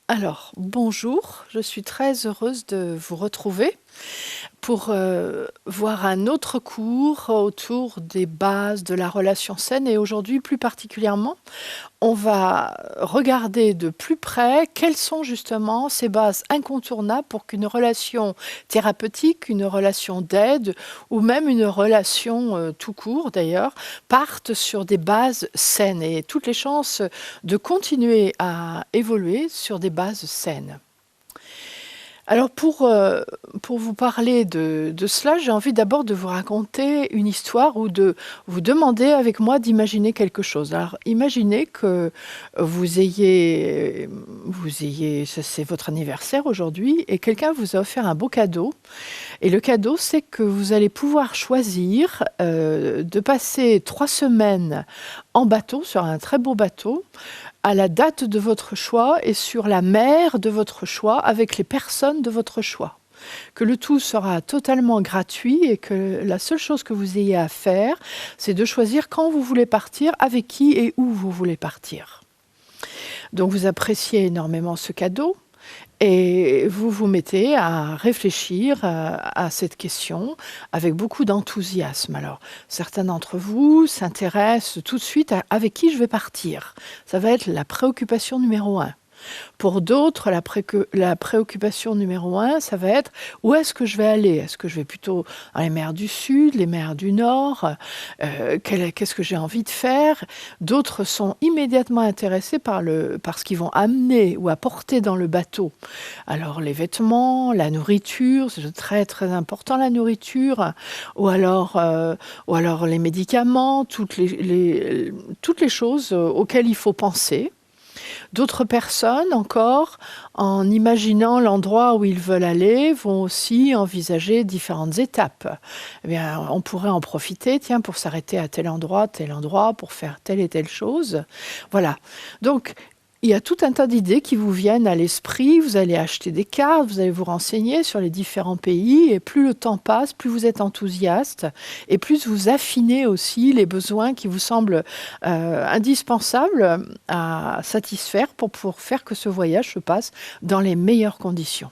Alors, bonjour, je suis très heureuse de vous retrouver pour voir un autre cours autour des bases de la relation saine. Et aujourd'hui, plus particulièrement, on va regarder de plus près quelles sont justement ces bases incontournables pour qu'une relation thérapeutique, une relation d'aide ou même une relation tout court d'ailleurs, parte sur des bases saines et toutes les chances de continuer à évoluer sur des bases saines. Alors pour vous parler de cela, j'ai envie d'abord de vous raconter une histoire ou de vous demander avec moi d'imaginer quelque chose. Alors imaginez que c'est votre anniversaire aujourd'hui et quelqu'un vous a offert un beau cadeau. Et le cadeau, c'est que vous allez pouvoir choisir de passer 3 semaines en bateau, sur un très beau bateau, à la date de votre choix et sur la mer de votre choix avec les personnes de votre choix. Que le tout sera totalement gratuit et que la seule chose que vous ayez à faire, c'est de choisir quand vous voulez partir, avec qui et où vous voulez partir. Donc vous appréciez énormément ce cadeau et vous vous mettez à réfléchir à cette question avec beaucoup d'enthousiasme. Alors, certains d'entre vous s'intéressent tout de suite à avec qui je vais partir. Ça va être la préoccupation numéro un. Pour d'autres, la préoccupation numéro un, ça va être où est-ce que je vais aller? Est-ce que je vais plutôt dans les mers du Sud, les mers du Nord? Qu'est-ce que j'ai envie de faire? D'autres sont immédiatement intéressés par ce qu'ils vont amener ou apporter dans le bateau. Alors les vêtements, la nourriture, c'est très très important la nourriture, ou alors les médicaments, toutes les choses auxquelles il faut penser. D'autres personnes encore, en imaginant l'endroit où ils veulent aller, vont aussi envisager différentes étapes. Eh bien, on pourrait en profiter, tiens, pour s'arrêter à tel endroit, pour faire telle et telle chose. Voilà. Donc, il y a tout un tas d'idées qui vous viennent à l'esprit. Vous allez acheter des cartes, vous allez vous renseigner sur les différents pays. Et plus le temps passe, plus vous êtes enthousiaste et plus vous affinez aussi les besoins qui vous semblent indispensables à satisfaire pour faire que ce voyage se passe dans les meilleures conditions.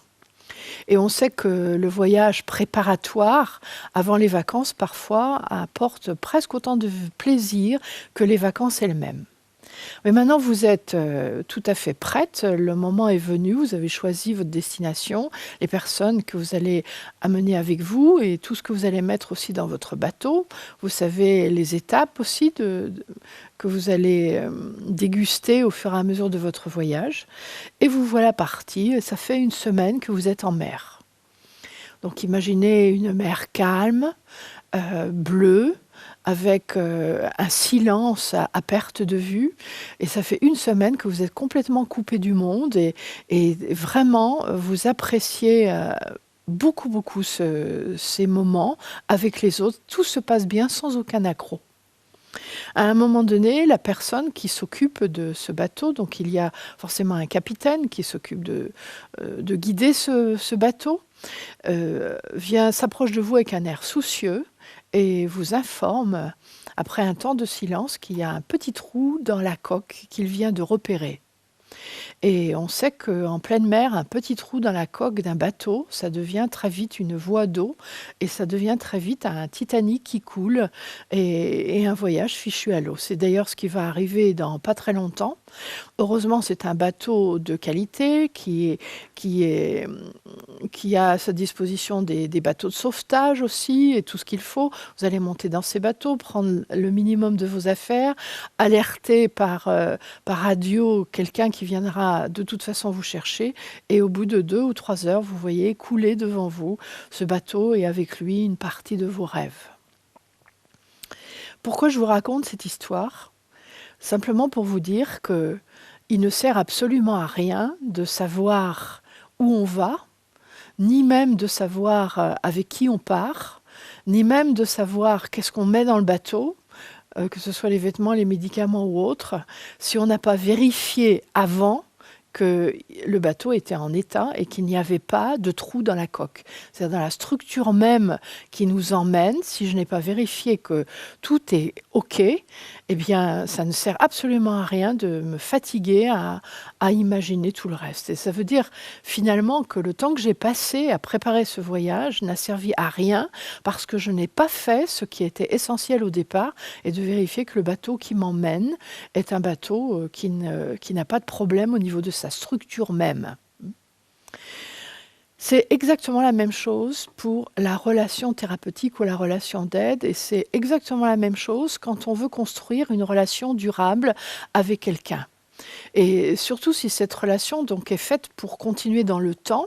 Et on sait que le voyage préparatoire avant les vacances, parfois, apporte presque autant de plaisir que les vacances elles-mêmes. Mais maintenant, vous êtes tout à fait prête. Le moment est venu. Vous avez choisi votre destination, les personnes que vous allez amener avec vous et tout ce que vous allez mettre aussi dans votre bateau. Vous savez les étapes aussi que vous allez déguster au fur et à mesure de votre voyage. Et vous voilà partis. Et ça fait une semaine que vous êtes en mer. Donc imaginez une mer calme, bleue, avec un silence à perte de vue. Et ça fait une semaine que vous êtes complètement coupé du monde et vraiment vous appréciez beaucoup, beaucoup ces moments avec les autres. Tout se passe bien sans aucun accroc. À un moment donné, la personne qui s'occupe de ce bateau, donc il y a forcément un capitaine qui s'occupe de guider ce bateau, s'approche de vous avec un air soucieux et vous informe, après un temps de silence, qu'il y a un petit trou dans la coque qu'il vient de repérer. Et on sait qu'en pleine mer, un petit trou dans la coque d'un bateau, ça devient très vite une voie d'eau et ça devient très vite un Titanic qui coule et un voyage fichu à l'eau. C'est d'ailleurs ce qui va arriver dans pas très longtemps. Heureusement, c'est un bateau de qualité qui a à sa disposition des bateaux de sauvetage aussi et tout ce qu'il faut. Vous allez monter dans ces bateaux, prendre le minimum de vos affaires, alerter par radio quelqu'un qui viendra de toute façon vous chercher et au bout de 2 ou 3 heures, vous voyez couler devant vous ce bateau et avec lui une partie de vos rêves. Pourquoi je vous raconte cette histoire? Simplement pour vous dire que il ne sert absolument à rien de savoir où on va, ni même de savoir avec qui on part, ni même de savoir qu'est-ce qu'on met dans le bateau, que ce soit les vêtements, les médicaments ou autres, si on n'a pas vérifié avant que le bateau était en état et qu'il n'y avait pas de trou dans la coque. C'est-à-dire dans la structure même qui nous emmène, si je n'ai pas vérifié que tout est OK, eh bien, ça ne sert absolument à rien de me fatiguer à imaginer tout le reste. Et ça veut dire finalement que le temps que j'ai passé à préparer ce voyage n'a servi à rien parce que je n'ai pas fait ce qui était essentiel au départ et de vérifier que le bateau qui m'emmène est un bateau qui n'a pas de problème au niveau de sa structure même. C'est exactement la même chose pour la relation thérapeutique ou la relation d'aide, et c'est exactement la même chose quand on veut construire une relation durable avec quelqu'un. Et surtout si cette relation donc est faite pour continuer dans le temps,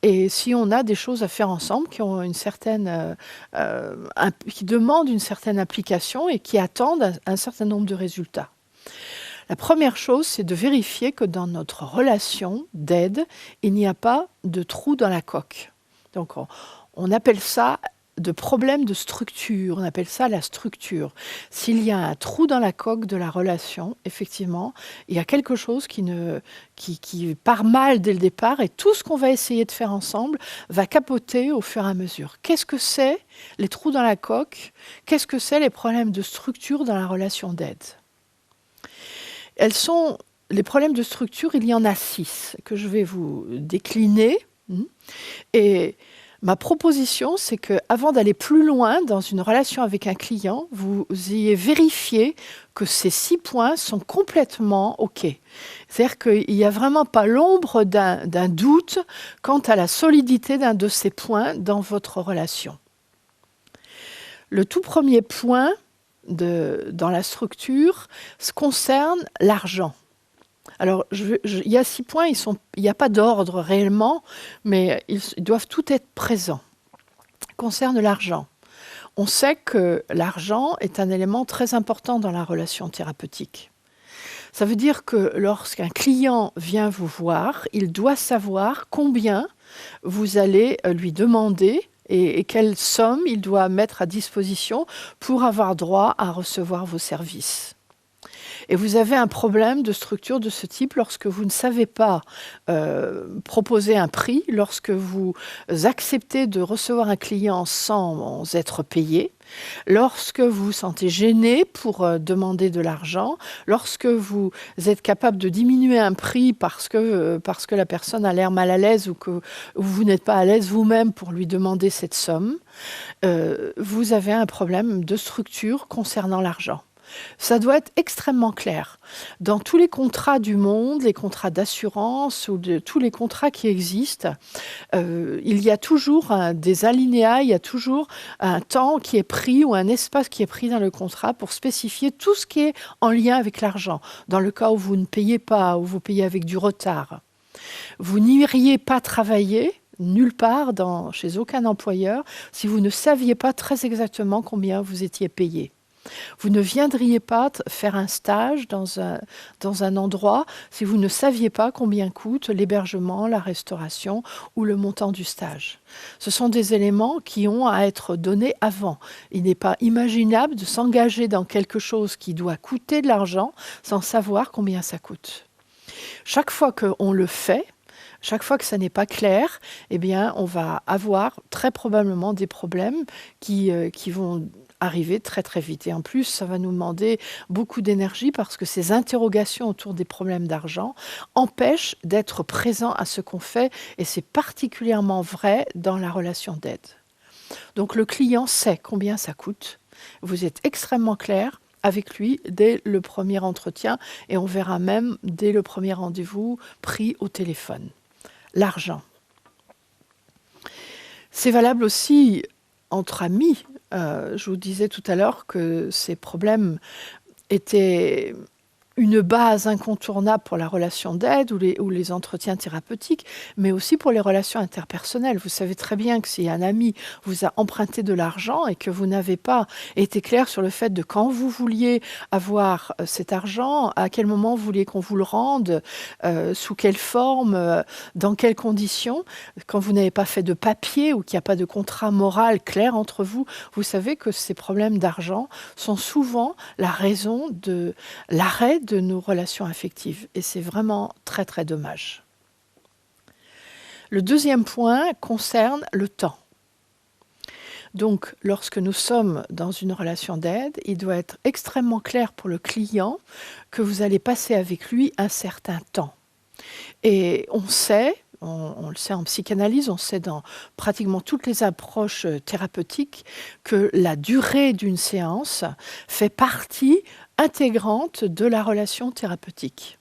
et si on a des choses à faire ensemble qui ont une certaine, qui demandent une certaine implication et qui attendent un certain nombre de résultats. La première chose, c'est de vérifier que dans notre relation d'aide, il n'y a pas de trou dans la coque. Donc on appelle ça de problème de structure, on appelle ça la structure. S'il y a un trou dans la coque de la relation, effectivement, il y a quelque chose qui part mal dès le départ, et tout ce qu'on va essayer de faire ensemble va capoter au fur et à mesure. Qu'est-ce que c'est les trous dans la coque? Qu'est-ce que c'est les problèmes de structure dans la relation d'aide? Les problèmes de structure, il y en a 6 que je vais vous décliner. Et ma proposition, c'est qu'avant d'aller plus loin dans une relation avec un client, vous ayez vérifié que ces 6 points sont complètement OK. C'est-à-dire qu'il n'y a vraiment pas l'ombre d'un doute quant à la solidité d'un de ces points dans votre relation. Le tout premier point dans la structure concerne l'argent. Alors, il y a 6 points, il n'y a pas d'ordre réellement, mais ils doivent tous être présents. Concerne l'argent. On sait que l'argent est un élément très important dans la relation thérapeutique. Ça veut dire que lorsqu'un client vient vous voir, il doit savoir combien vous allez lui demander et quelle somme il doit mettre à disposition pour avoir droit à recevoir vos services. Et vous avez un problème de structure de ce type lorsque vous ne savez pas proposer un prix, lorsque vous acceptez de recevoir un client sans être payé, lorsque vous vous sentez gêné pour demander de l'argent, lorsque vous êtes capable de diminuer un prix parce que la personne a l'air mal à l'aise ou que vous n'êtes pas à l'aise vous-même pour lui demander cette somme, vous avez un problème de structure concernant l'argent. Ça doit être extrêmement clair. Dans tous les contrats du monde, les contrats d'assurance ou tous les contrats qui existent, il y a toujours des alinéas, il y a toujours un temps qui est pris ou un espace qui est pris dans le contrat pour spécifier tout ce qui est en lien avec l'argent. Dans le cas où vous ne payez pas, ou vous payez avec du retard, vous n'iriez pas travailler nulle part chez aucun employeur si vous ne saviez pas très exactement combien vous étiez payé. Vous ne viendriez pas faire un stage dans un endroit si vous ne saviez pas combien coûte l'hébergement, la restauration ou le montant du stage. Ce sont des éléments qui ont à être donnés avant. Il n'est pas imaginable de s'engager dans quelque chose qui doit coûter de l'argent sans savoir combien ça coûte. Chaque fois qu'on le fait, chaque fois que ça n'est pas clair, eh bien, on va avoir très probablement des problèmes qui vont arriver très très vite. Et en plus, ça va nous demander beaucoup d'énergie parce que ces interrogations autour des problèmes d'argent empêchent d'être présent à ce qu'on fait, et c'est particulièrement vrai dans la relation d'aide. Donc le client sait combien ça coûte, vous êtes extrêmement clair avec lui dès le premier entretien, et on verra même dès le premier rendez-vous pris au téléphone. L'argent. C'est valable aussi entre amis. Je vous disais tout à l'heure que ces problèmes étaient une base incontournable pour la relation d'aide ou les entretiens thérapeutiques, mais aussi pour les relations interpersonnelles. Vous savez très bien que si un ami vous a emprunté de l'argent et que vous n'avez pas été clair sur le fait de quand vous vouliez avoir cet argent, à quel moment vous vouliez qu'on vous le rende, sous quelle forme, dans quelles conditions, quand vous n'avez pas fait de papier ou qu'il n'y a pas de contrat moral clair entre vous, vous savez que ces problèmes d'argent sont souvent la raison de l'arrêt de nos relations affectives et c'est vraiment très, très dommage. Le deuxième point concerne le temps. Donc, lorsque nous sommes dans une relation d'aide, il doit être extrêmement clair pour le client que vous allez passer avec lui un certain temps. Et on sait, on le sait en psychanalyse, on sait dans pratiquement toutes les approches thérapeutiques que la durée d'une séance fait partie intégrante de la relation thérapeutique.